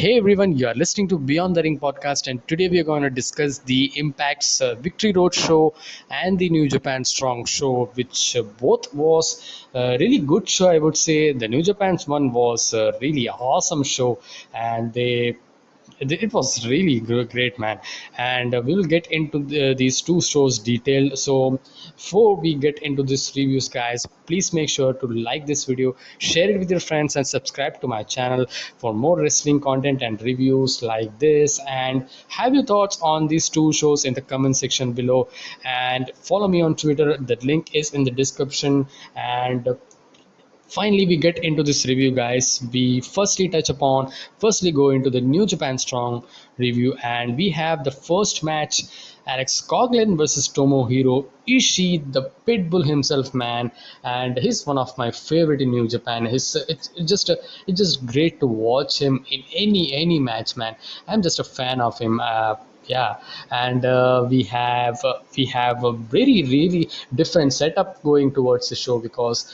Hey everyone, you are listening to Beyond the Ring podcast, and today we are going to discuss the Impact's Victory Road show and the New Japan Strong show, which both was a really good show. I would say the New Japan's one was a really awesome show, and it was really great, man. And we will get into these two shows detailed. So before we get into this reviews, guys, please make sure to like this video, share it with your friends, and subscribe to my channel for more wrestling content and reviews like this. And have your thoughts on these two shows in the comment section below, and follow me on Twitter. The link is in the description. And finally we get into this review, guys. We firstly go into the New Japan Strong review, and we have the first match: Alex Coughlin versus Tomohiro Ishii, the pitbull himself, man. And he's one of my favorite in New Japan. It's just great to watch him in any match, man. I'm just a fan of him. Yeah. And we have a really different setup going towards the show, because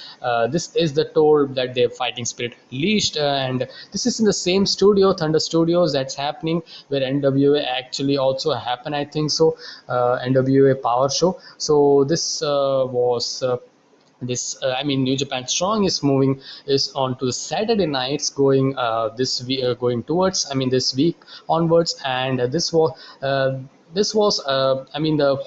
this is the tour that their fighting spirit leashed, and this is in the same studio, Thunder Studios, that's happening, where NWA actually also happen, I think so. NWA Power Show. So this was I mean, New Japan Strong is on to the Saturday nights, going this week, going towards, I mean, this week onwards. And this was I mean, the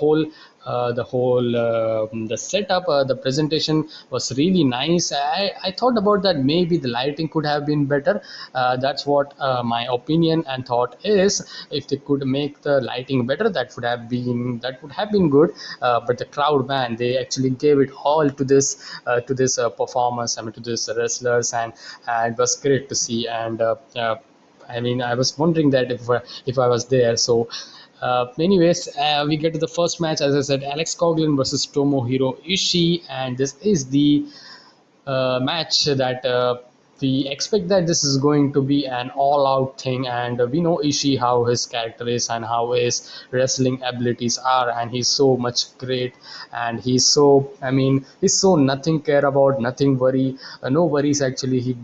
setup, the presentation was really nice. I thought about that maybe the lighting could have been better. That's what my opinion and thought is. If they could make the lighting better, that would have been good. But the crowd, man, they actually gave it all to this performance, I mean, to this wrestlers. And it was great to see. And I mean, I was wondering that if I was there. So we get to the first match. As I said, Alex Coughlin versus Tomohiro Ishii, and this is the match that we expect that this is going to be an all-out thing. And we know Ishii, how his character is and how his wrestling abilities are, and he's so much great. And I mean, he's so nothing care about, nothing worry, no worries actually. He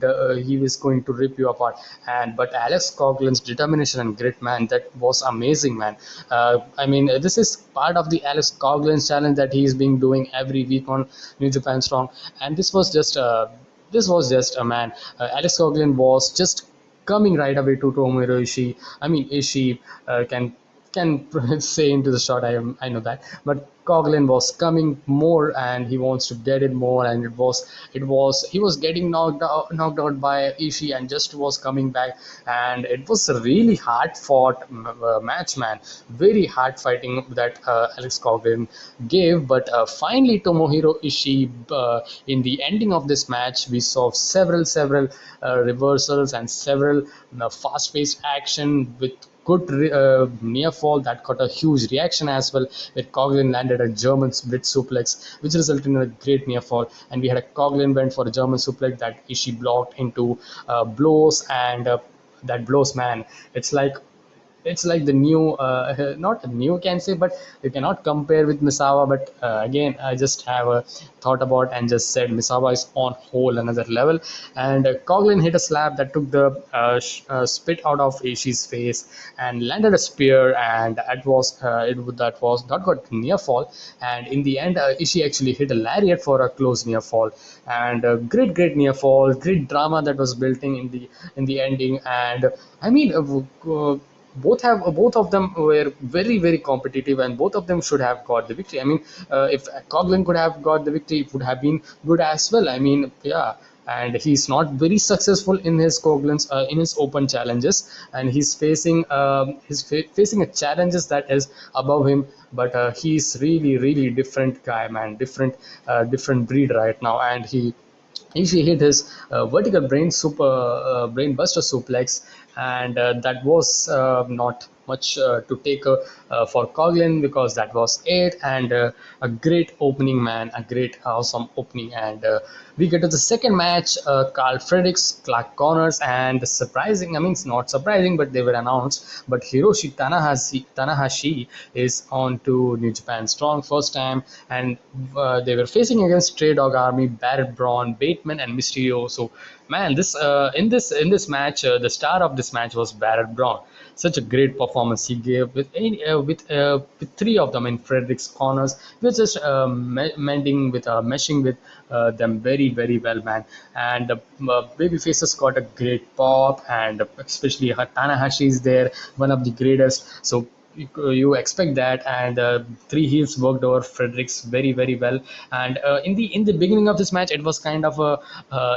is going to rip you apart. And but Alex Coughlin's determination and grit, man, that was amazing, man. I mean, this is part of the Alex Coughlin's challenge that he is being doing every week on New Japan Strong. And this was just a man. Alex Coughlin was just coming right away to Tomohiro Ishii. I mean, Ishii can say into the shot. I know that, but Coughlin was coming more, and he wants to get it more. And it was he was getting knocked out by Ishii, and just was coming back. And it was a really hard fought match, man. Very hard fighting that Alex Coughlin gave. But finally, Tomohiro Ishii, in the ending of this match, we saw several reversals and several fast paced action with good near fall that got a huge reaction as well, where Coughlin landed a German split suplex, which resulted in a great near fall. And we had a Coughlin went for a German suplex that Ishii blocked into blows. And that blows, man. It's like the new, not new, can say, but you cannot compare with Misawa. But again, I just have a thought about and just said Misawa is on whole another level. And Coughlin hit a slap that took the spit out of Ishii's face and landed a spear. And that got near fall. And in the end, Ishii actually hit a lariat for a close near fall. And great near fall, great drama that was built in the ending. And I mean, both of them were very competitive, and both of them should have got the victory. I mean, if Coughlin could have got the victory, it would have been good as well. I mean, yeah. And he's not very successful in his Coughlin's in his open challenges, and he's facing a challenges that is above him. But he's really different guy, man. Different breed right now. And he hit his vertical brain buster suplex. And that was not much to take for Coughlin because that was it, and a great opening, man, a great awesome opening. And we get to the second match, Carl Fredericks, Clark Connors, and surprising, I mean, it's not surprising, but they were announced. But Hiroshi Tanahashi is on to New Japan Strong first time, and they were facing against Stray Dog Army, Barrett Braun, Bateman, and Mysterio. So, man, this in this match, the star of this match was Barrett Braun. Such a great performance he gave with three of them in Frederick's corners. He was just meshing with them very well, man. And baby faces got a great pop, and especially Tanahashi is there, one of the greatest. So you expect that, and three heels worked over Fredericks very well. And in the beginning of this match, it was kind of a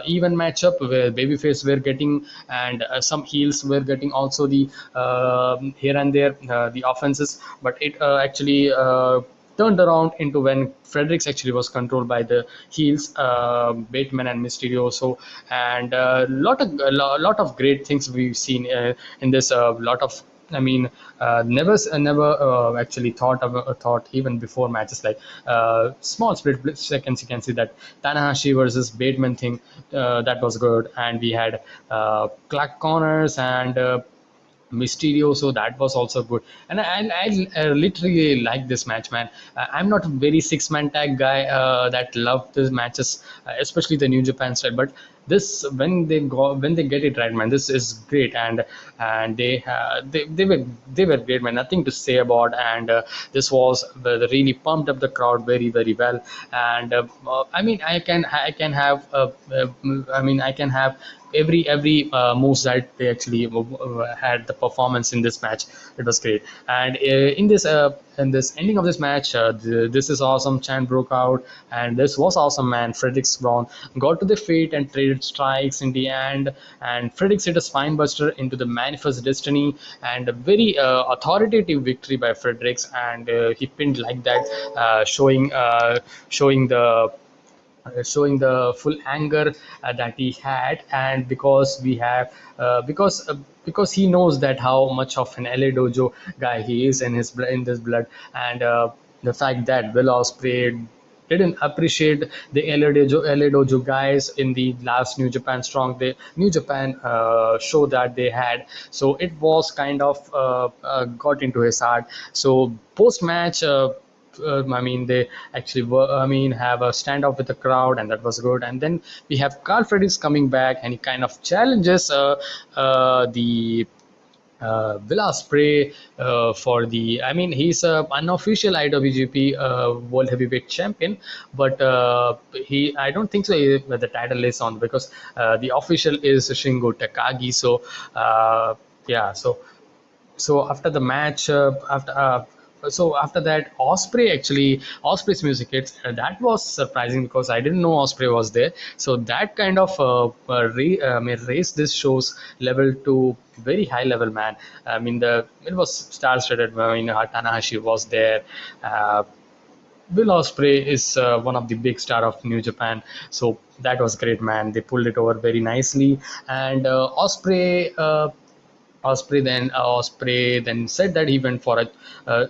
even matchup where babyface were getting, and some heels were getting also the here and there the offenses, but it actually turned around into when Fredericks actually was controlled by the heels, Bateman and Mysterio. So, and lot of great things we've seen in this. Lot of, I mean, never actually thought even before matches, like small split seconds. You can see that Tanahashi versus Bateman thing, that was good, and we had Clark Connors and Mysterio, so that was also good. And I literally like this match, man. I'm not a very six-man tag guy that love these matches, especially the New Japan style. But this, when they get it right, man, this is great. And they were great, man. Nothing to say about. And this was they really pumped up the crowd very well. And I mean, I can have I mean, I can have every moves that they actually had the performance in this match. It was great. And in this ending of this match, this is awesome chant broke out, and this was awesome, man. Fredericks Brown got to the feet and traded strikes in the end, and Fredericks hit a spine buster into the manifest destiny, and a very authoritative victory by Fredericks. And he pinned like that, showing the full anger that he had. And because we have because he knows that how much of an LA Dojo guy he is in this blood. And the fact that Will Ospreay didn't appreciate the LA Dojo guys in the last New Japan Strong, the New Japan show that they had. So it was kind of got into his heart. So post match, I mean, they actually I mean, have a standoff with the crowd, and that was good. And then we have Carl Fredericks coming back, and he kind of challenges the willospreay for the. I mean, he's a unofficial IWGP World Heavyweight Champion, but I don't think so. The title is on, because the official is Shingo Takagi. So yeah, so after the match, after that, Osprey's music hits. That was surprising because I didn't know Osprey was there. So that kind of raised this show's level to very high level, man. I mean, it was star-studded. I mean, Tanahashi was there. Will Ospreay is one of the big star of New Japan, so that was great, man. They pulled it over very nicely. And Osprey then said that he went for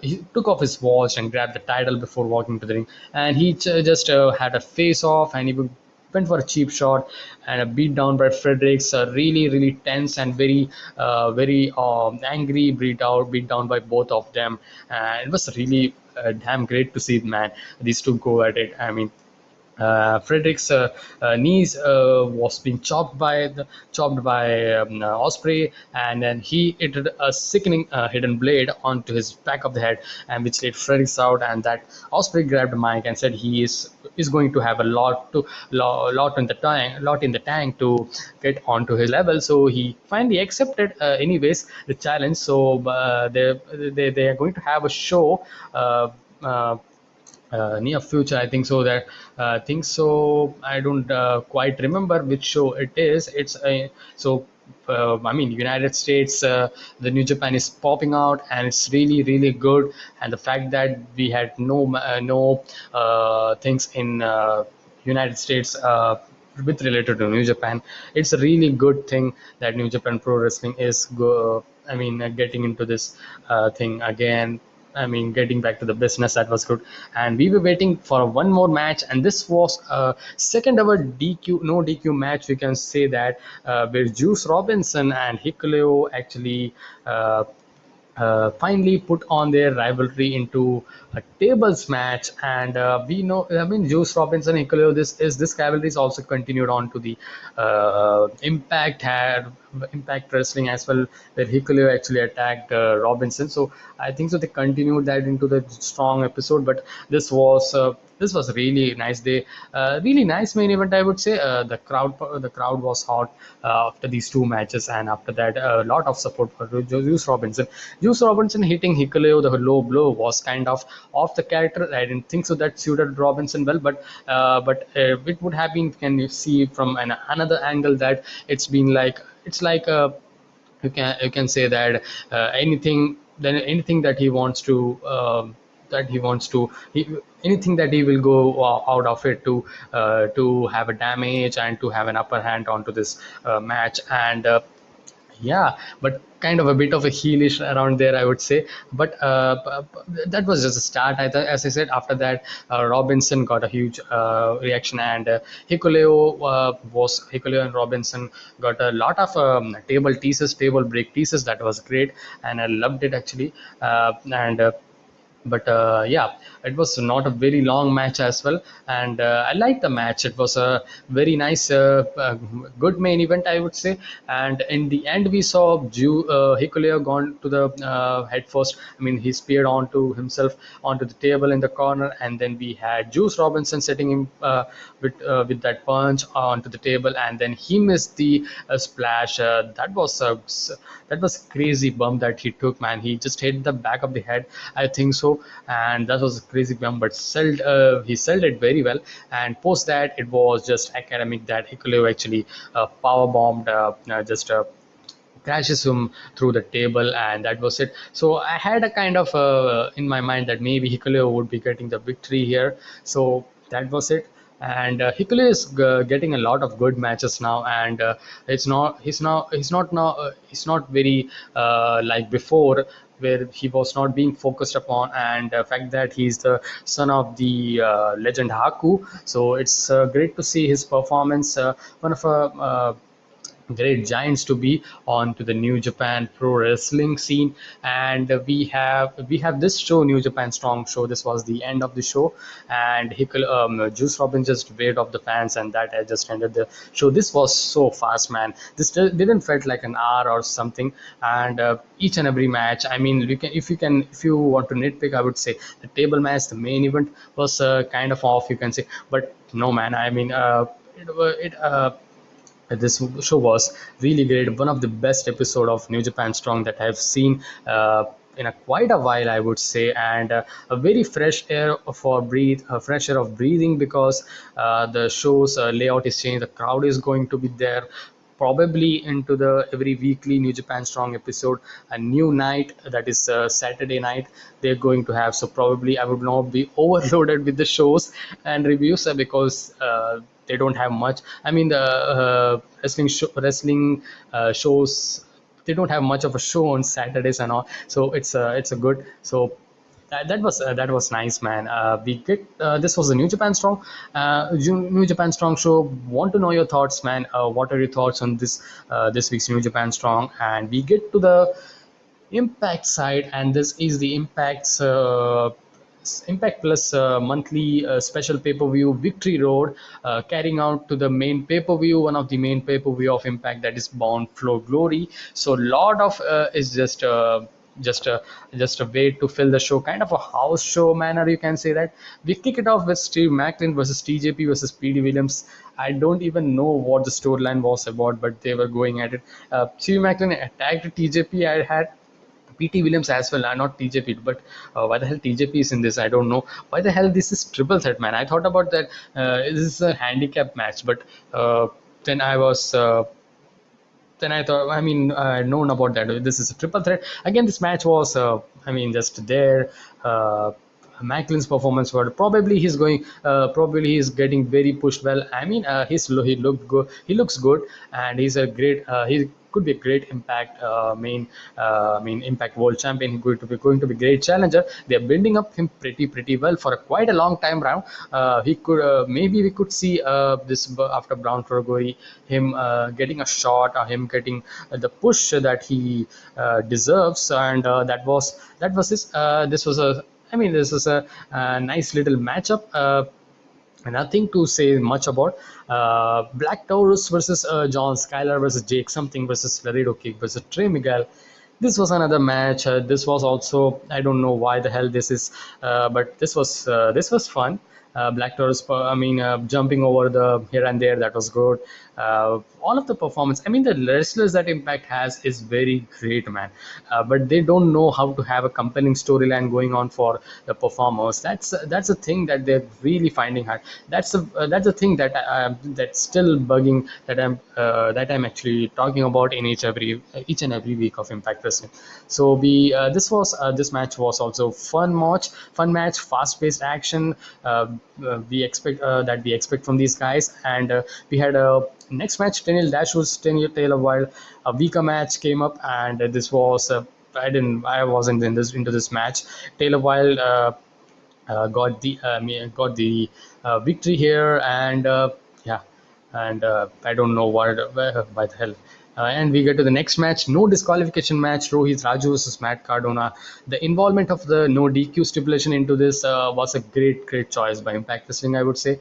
he took off his watch and grabbed the title before walking to the ring, and he just had a face off, and he went for a cheap shot and a beat down by Fredericks, really tense and very angry, beat down by both of them. And it was really damn great to see, man, these two go at it. I mean, Frederick's knees was being chopped by Osprey, and then he hit a sickening hidden blade onto his back of the head, and which laid Fredericks out. And that Osprey grabbed Mike and said he is going to have a lot in the tank to get onto his level. So he finally accepted anyways the challenge. So they are going to have a show. Near future, I think so. I don't quite remember which show it is. I mean, United States, the New Japan is popping out, and it's really good. And the fact that we had no things in United States with related to New Japan, it's a really good thing that New Japan Pro Wrestling is getting into this thing again. getting back to the business. That was good. And we were waiting for one more match, and this was a second ever DQ, no DQ match, we can say that, where Juice Robinson and Hikuleo actually finally put on their rivalry into a tables match. And we know, Juice Robinson and Hikuleo, this rivalry is also continued on to the Impact had Impact Wrestling as well, where Hikuleo actually attacked Robinson. So I think so they continued that into the strong episode. But this was really nice day, really nice main event, I would say. The crowd was hot after these two matches, and after that a lot of support for Juice Robinson. Juice Robinson hitting Hikuleo the low blow was kind of off the character. I didn't think so that suited Robinson well, but it would have been, can you see from another angle, that it's like you can say that anything that he wants to anything that he will go out of it to have a damage and to have an upper hand onto this match. And yeah, but kind of a bit of a heelish around there, I would say. But that was just a start. As I said, after that, Robinson got a huge reaction, and Hikuleo and Robinson got a lot of table teases, table break teases. That was great, and I loved it actually. And but yeah, it was not a very long match as well. And I liked the match. It was a very nice, good main event, I would say. And in the end, we saw Hikuleo gone to the head first. He speared onto himself onto the table in the corner, and then we had Juice Robinson setting him with that punch onto the table, and then he missed the splash. That was crazy bump that he took, man. He just hit the back of the head, I think so. And that was a crazy bump, but he sold it very well. And post that, it was just academic that Hikuleo actually power bombed, just crashes him through the table, and that was it. So I had a kind of in my mind that maybe Hikuleo would be getting the victory here. So that was it. And Hikuleo is getting a lot of good matches now, and he's not very like before, where he was not being focused upon. And the fact that he's the son of the legend Haku, so it's great to see his performance. One of great giants to be on to the New Japan Pro Wrestling scene. And we have this show, New Japan Strong Show. This was the end of the show, and Juice Robin just waved off the fans, and that I just ended the show. This was so fast, man. This didn't felt like an hour or something. And each and every match, if you want to nitpick, I would say the table match, the main event, was kind of off, you can say. But no, man, this show was really great. One of the best episode of New Japan Strong that I've seen in quite a while, I would say. And a very fresh air of breathing, because the show's layout is changed. The crowd is going to be there probably into the every weekly New Japan Strong episode. A new night, that is Saturday night, they're going to have. So probably I would not be overloaded with the shows and reviews, because they don't have much. The wrestling shows, they don't have much of a show on Saturdays and all. So it's a good. So that was nice, man. We get This was a New Japan Strong, New Japan Strong show. Want to know your thoughts, man? What are your thoughts on this week's New Japan Strong? And we get to the Impact side, and this is the Impact Plus monthly special pay-per-view Victory Road, carrying out to the main pay-per-view, one of the main pay-per-view of Impact, that is Bound Flow Glory. So lot of is just a way to fill the show, kind of a house show manner, you can say that. We kick it off with Steve Macklin versus TJP versus PD Williams. I don't even know what the storyline was about, but they were going at it. Steve Macklin attacked TJP. I had PT Williams as well, not TJP, but why the hell TJP is in this? I don't know. Why the hell this is triple threat, man? I thought about that. This is a handicap match, but then I was. Then I thought, I had known about that. This is a triple threat. Again, this match was, just there. Macklin's performance was probably he's getting very pushed well. He looked good. He looks good, and he's a great. could be a great impact impact world champion. He's going to be great challenger. They're building up him pretty well for a quite a long time round. He could maybe we could see after Brown Fergory, him getting a shot, or him getting the push that he deserves. And that was his this was a I mean, this was a nice little matchup. Nothing to say much about. Black Taurus versus John Skylar versus Jake something versus Laredo Kick versus Trey Miguel. This was another match. This was also, I don't know why the hell this is, but this was fun. Black Taurus, jumping over the here and there, that was good. All of the performance, I mean, the wrestlers that Impact has is very great, man. But they don't know how to have a compelling storyline going on for the performers. That's a thing that they're really finding hard. That's a thing that's still bugging, that I'm actually talking about in each and every week of Impact Wrestling. So this match was also fun match, fast paced action. We expect from these guys. And we had a next match, Tenil Dashwood's Tail of Wild. A weaker match came up, and this was I wasn't into this match. Tail of Wild got the victory here. And yeah, and I don't know why the hell. And we get to the next match, no disqualification match, Rohit Raju versus Matt Cardona. The involvement of the no DQ stipulation into this was a great choice by Impact Wrestling, I would say,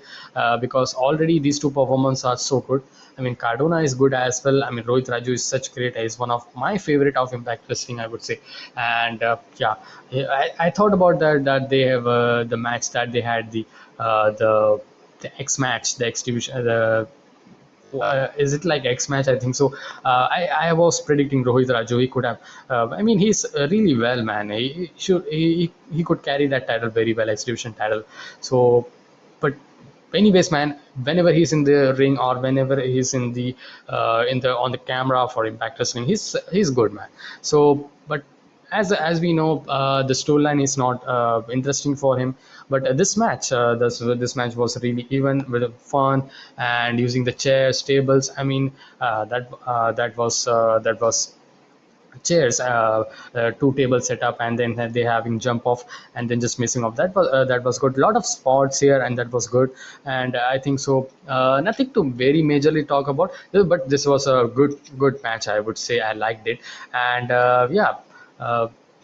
because already these two performances are so good. I mean, Cardona is good as well. I mean, Rohit Raju is such great. He's one of my favorite of Impact Wrestling, I would say. And I thought about that they have the match that they had, the X match, the X division, is it like X match? I think so. I was predicting Rohit Raju. He could have. I mean, he's really well, man. He could carry that title very well, X Division title. So, but anyways, man, whenever he's in the ring, or whenever he's in the on the camera for Impact Wrestling, he's good, man. So, but as we know, the storyline is not interesting for him. But this match was really even with fun, and using the chairs, tables. I mean, that was chairs, two tables set up, and then they having jump off, and then just missing off. That was good. A lot of spots here, and that was good. And I think so. Nothing to very majorly talk about, but this was a good match, I would say. I liked it. And yeah,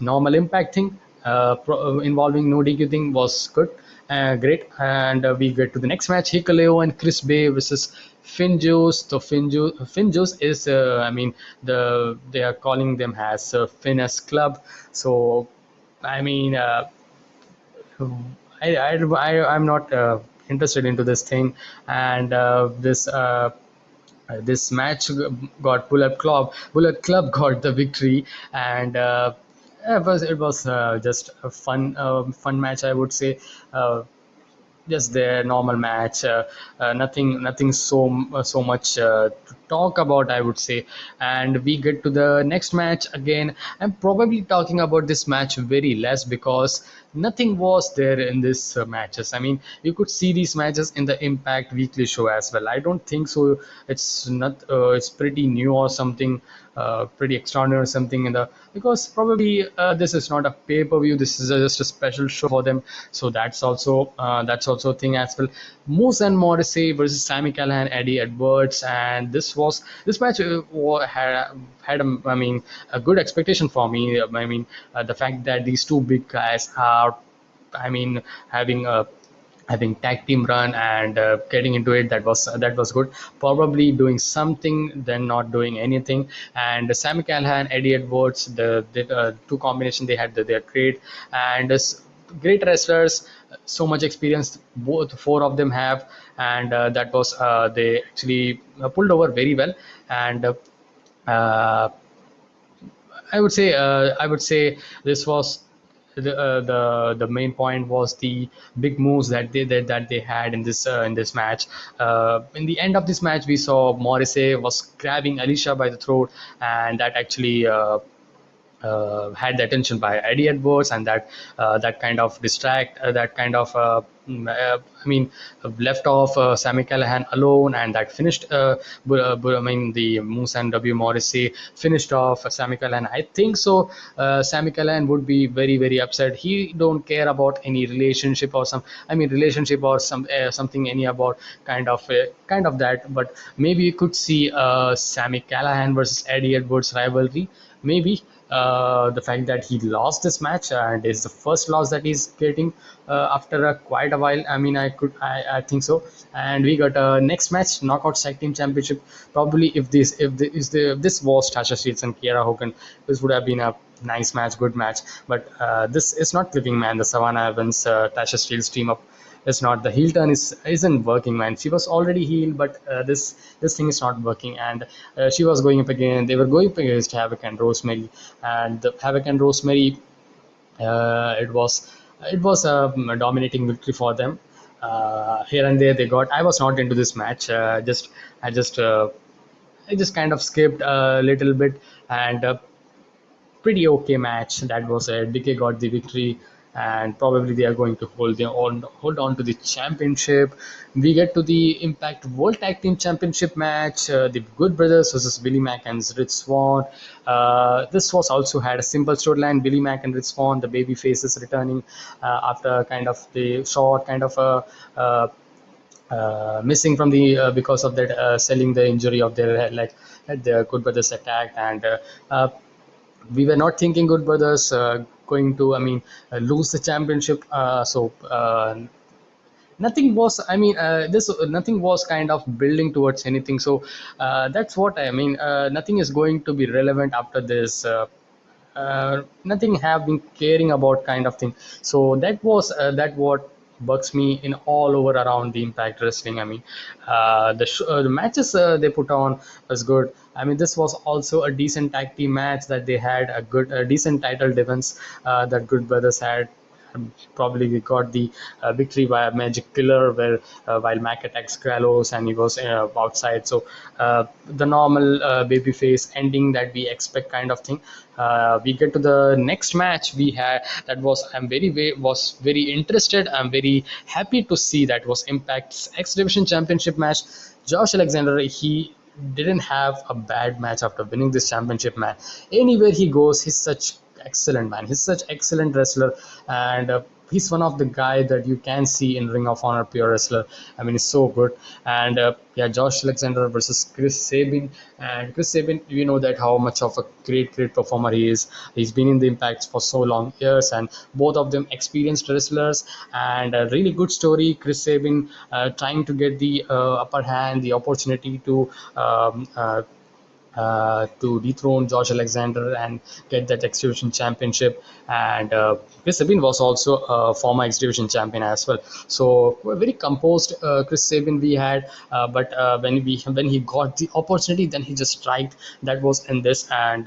normal Impact thing, involving no DQ thing was good, great. And we get to the next match, Hikaleo and Chris Bay versus Finjuice. So Finjuice is, I mean, they are calling them as Finesse Club. So I mean, I'm not interested into this thing. And this match got Bullet Club got the victory. And it was just a fun match, I would say. Just their normal match, nothing so much to talk about, I would say. And we get to the next match. Again, I'm probably talking about this match very less, because nothing was there in this matches. I mean, you could see these matches in the Impact weekly show as well. I don't think so. It's pretty new or something, pretty extraordinary or something, because probably this is not a pay-per-view. This is just a special show for them. So that's also a thing as well. Moose and Morrissey versus Sami Callihan, Eddie Edwards. And this match had a good expectation for me. I mean, the fact that these two big guys are, I mean, having tag team run, and getting into it, that was good. Probably doing something, then not doing anything. And Sami Callihan, Eddie Edwards, the two combination they had, they're great. And great wrestlers, so much experience both four of them have. And they actually pulled over very well. And I would say this was the main point was the big moves that they had in this match. In the end of this match, we saw Morrissey was grabbing Alicia by the throat, and that actually had the attention by Eddie Edwards, and that kind of that kind of I mean left off Sami Callihan alone, and that finished I mean the Moose and W Morrissey finished off Sami Callihan. I think so. Sami Callihan would be very upset. He don't care about any relationship or some, I mean relationship or something any about kind of that. But maybe you could see Sami Callihan versus Eddie Edwards rivalry, maybe. The fact that he lost this match and is the first loss that he's getting after quite a while. I mean, I think so. And we got a next match, knockout tag team championship. Probably if this was Tasha Steelz and Kiera Hogan, this would have been a nice match, good match. But this is not clicking, man. The Savannah Evans Tasha Steelz team up, it's not, the heel turn isn't working, man. She was already healed, but this thing is not working. And she was going up again, they were going up against Havoc and Rosemary, and the Havoc and Rosemary, it was a dominating victory for them. Here and there they got, I was not into this match, just I just I just kind of skipped a little bit. And pretty okay match. That was it. DK got the victory, and probably they are going to hold on to the championship. We get to the Impact World Tag Team Championship match. The Good Brothers versus Billy Mack and Rich Swann. This was also had a simple storyline. Billy Mack and Rich Swann, the baby faces, returning after kind of the short kind of a. Missing from the because of that selling the injury of their like had the Good Brothers attacked. And uh, we were not thinking Good Brothers going to, I mean, lose the championship. Nothing was, I mean, this nothing was kind of building towards anything. So that's what I mean. Nothing is going to be relevant after this. Nothing have been caring about kind of thing. So that what bugs me in all over around the Impact Wrestling. I mean, the matches they put on was good. I mean, this was also a decent tag team match that they had, a decent title defense that Good Brothers had. Probably we got the victory via Magic Killer, where while Mac attacks Gallows and he was outside. So the normal babyface ending that we expect, kind of thing. We get to the next match we had. That was, was very interested. I'm very happy to see that was Impact's X Division Championship match. Josh Alexander, he didn't have a bad match after winning this championship, man. Anywhere he goes, he's such excellent, man. He's such excellent wrestler. And he's one of the guy that you can see in Ring of Honor pure wrestler. I mean, he's so good. And yeah, Josh Alexander versus Chris Sabin. And Chris Sabin, you know that how much of a great performer he is. He's been in the Impacts for so long years, and both of them experienced wrestlers. And a really good story. Chris Sabin trying to get the upper hand, the opportunity to dethrone Josh Alexander and get that X Division championship. And Chris Sabin was also a former X Division champion as well. So very composed Chris Sabin we had, but when he got the opportunity, then he just striked. That was in this. And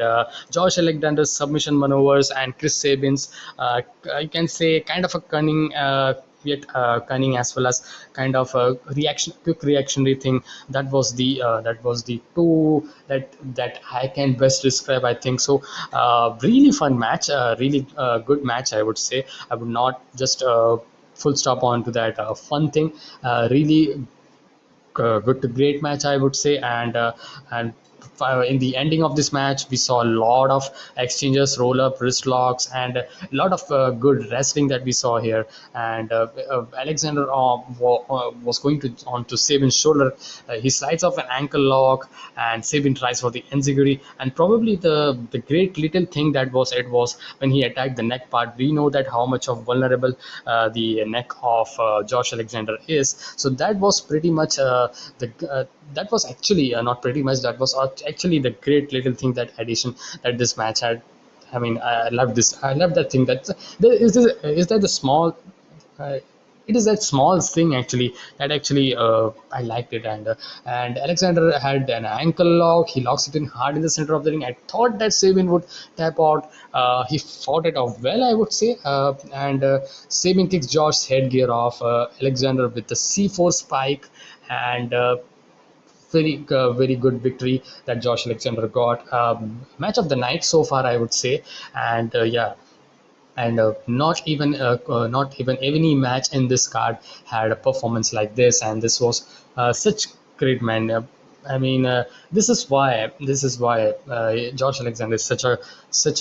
Josh Alexander's submission maneuvers and Chris Sabin's, I can say, kind of a cunning. Yet cunning, as well as kind of a quick reactionary thing. That was the two that I can best describe, I think so. Really fun match, really good match, I would say. I would not just full stop on to that fun thing. Really good to great match, I would say. And in the ending of this match, we saw a lot of exchanges, roll up, wrist locks, and a lot of good wrestling that we saw here. And Alexander was going to onto Sabin's shoulder. He slides off an ankle lock, and Sabin tries for the enziguri. And probably the great little thing that was, it was when he attacked the neck part. We know that how much of vulnerable the neck of Josh Alexander is. So that was pretty much the that was actually not pretty much, that was actually the great little thing, that addition that this match had. I mean, I love this. I love that thing. Is that the small? Uh, it is that small thing actually that actually I liked it. And Alexander had an ankle lock. He locks it in hard in the center of the ring. I thought that Sabin would tap out. He fought it off well, I would say. And Sabin kicks Josh's headgear off. Alexander with the C4 spike. And very good victory that Josh Alexander got. Match of the night so far, I would say. And yeah, and not even any match in this card had a performance like this, and this was such great, man. I mean, this is why Josh Alexander is such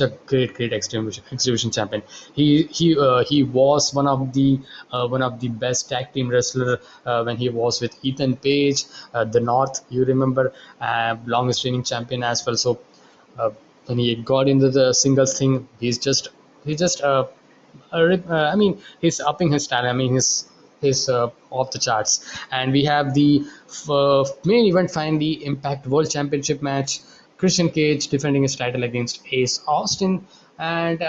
a great exhibition champion. He was one of the best tag team wrestler when he was with Ethan Page, the North. You remember, longest reigning champion as well. So uh, when he got into the singles thing, I mean, he's upping his style. I mean, he's off the charts. And we have the main event finally, Impact World Championship match. Christian Cage defending his title against Ace Austin, and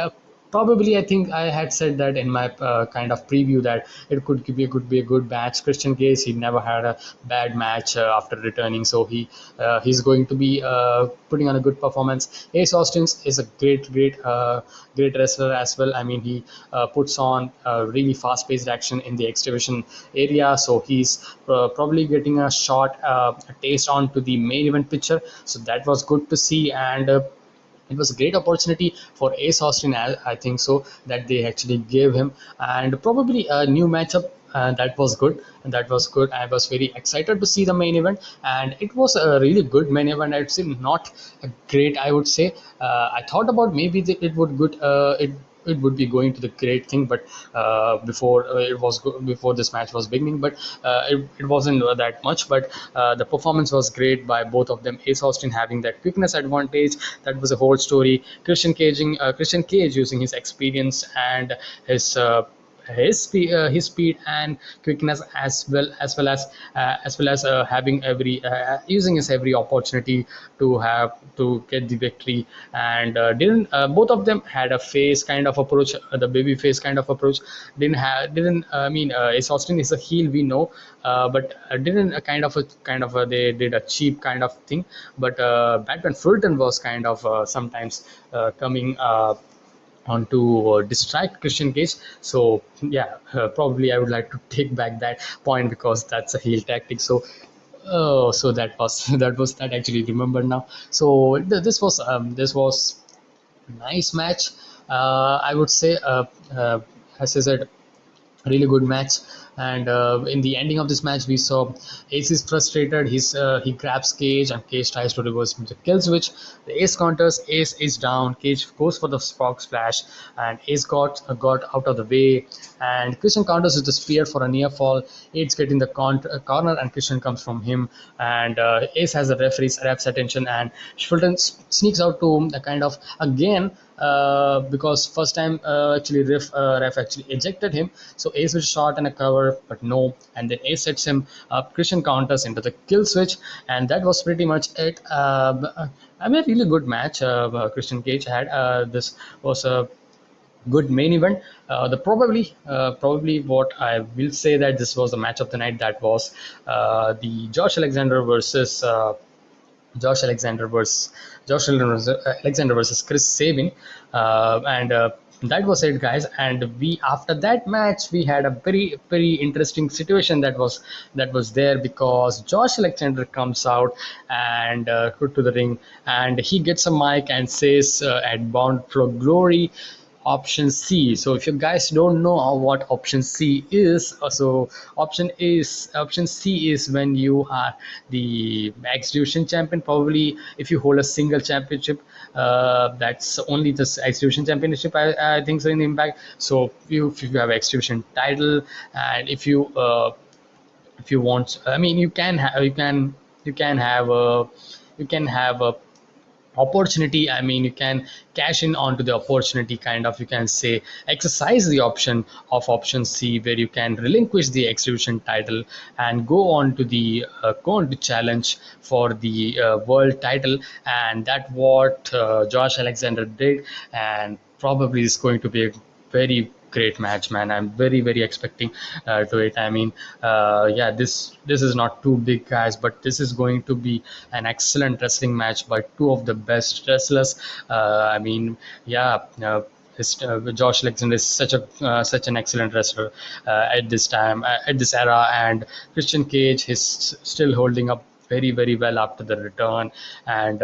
probably I think I had said that in my kind of preview that it could be a good match. Christian Cage, he never had a bad match after returning, so he's going to be putting on a good performance. Ace Austin is a great wrestler as well. I mean, he puts on really fast paced action in the exhibition area, so he's probably getting a shot, a taste onto the main event picture. So that was good to see, and it was a great opportunity for Ace Austin, I think so, that they actually gave him, and probably a new matchup. That was good. That was good. I was very excited to see the main event, and it was a really good main event. I'd say not a great, I would say. I thought about maybe it would good. It would be going to the great thing, but before this match was beginning, but it wasn't that much. But the performance was great by both of them. Ace Austin having that quickness advantage, that was a whole story. Christian Cage using his experience and his his speed and quickness, as well as having every using his every opportunity to get the victory. And didn't both of them had a face kind of approach, the baby face kind of approach. Didn't I mean, Ace Austin is a heel, we know, but didn't they did a cheap kind of thing. But Batman Fulton was kind of sometimes coming on to distract Christian Cage. So yeah, probably I would like to take back that point, because that's a heel tactic. So so that was that actually remembered now. So this was nice match. I would say, as I said, really good match. And in the ending of this match, we saw Ace is frustrated. He grabs Cage, and Cage tries to reverse with the kill switch. The Ace counters. Ace is down. Cage goes for the Spark Splash, and Ace got out of the way. And Christian counters with the spear for a near fall. Ace getting the corner, and Christian comes from him. And Ace has the ref's attention, and Fulton sneaks out to a kind of again. Because first time actually ref actually ejected him, so Ace was shot and a cover, but no, and then Ace sets him up. Christian counters into the kill switch, and that was pretty much it. I mean, a really good match Christian Cage had. This was a good main event. Probably what I will say, that this was the match of the night. That was the Josh Alexander versus Alexander versus Chris Sabin, and that was it, guys. And we after that match, we had a very interesting situation that was there, because Josh Alexander comes out and to the ring, and he gets a mic and says, "At Bound for Glory, option C." So if you guys don't know what option C is, so option C is when you are the exhibition champion. Probably if you hold a single championship, that's only this exhibition championship, I think so, in Impact. So if you have exhibition title, and if you want, I mean, you can have a you can have a opportunity. I mean, you can cash in onto the opportunity, kind of, you can say, exercise the option of option C, where you can relinquish the exhibition title and go on to challenge for the world title. And that what Josh Alexander did, and probably is going to be a very great match, man. I'm very expecting to it. I mean, yeah, this is not too big, guys, but this is going to be an excellent wrestling match by two of the best wrestlers. I mean, yeah. Josh Alexander is such an excellent wrestler at this time, at this era, and Christian Cage is still holding up very well after the return. And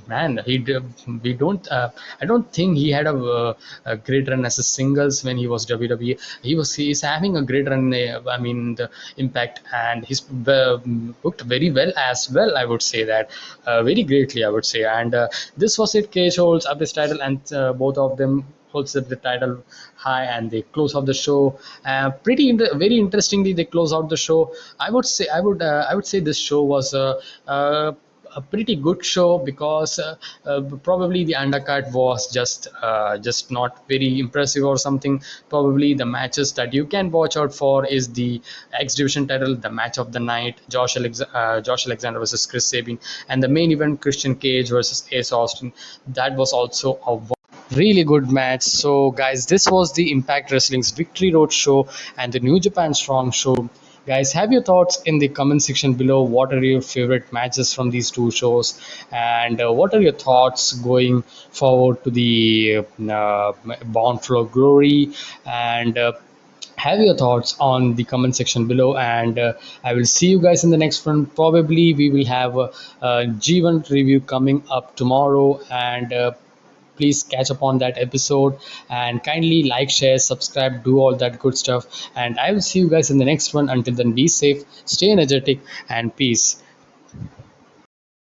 man, he did, we don't I don't think he had a great run as a singles when he was WWE. He's having a great run, I mean the Impact, and he's booked very well as well, I would say that, very greatly, I would say. And this was it. Cage holds up this title, and both of them holds up the title high, and they close out the show. Very interestingly, they close out the show. I would say this show was a pretty good show, because probably the undercut was just not very impressive or something. Probably the matches that you can watch out for is the X Division title, the match of the night, Josh Alexander versus Chris Sabin, and the main event, Christian Cage versus Ace Austin. That was also a really good match. So, guys, this was the Impact Wrestling's Victory Road show and the New Japan Strong show. Guys, have your thoughts in the comment section below. What are your favorite matches from these two shows, and what are your thoughts going forward to the Bound for Glory? And have your thoughts on the comment section below. And I will see you guys in the next one. Probably we will have a G1 review coming up tomorrow, and please catch up on that episode, and kindly like, share, subscribe, do all that good stuff. And I will see you guys in the next one. Until then, be safe, stay energetic, and peace.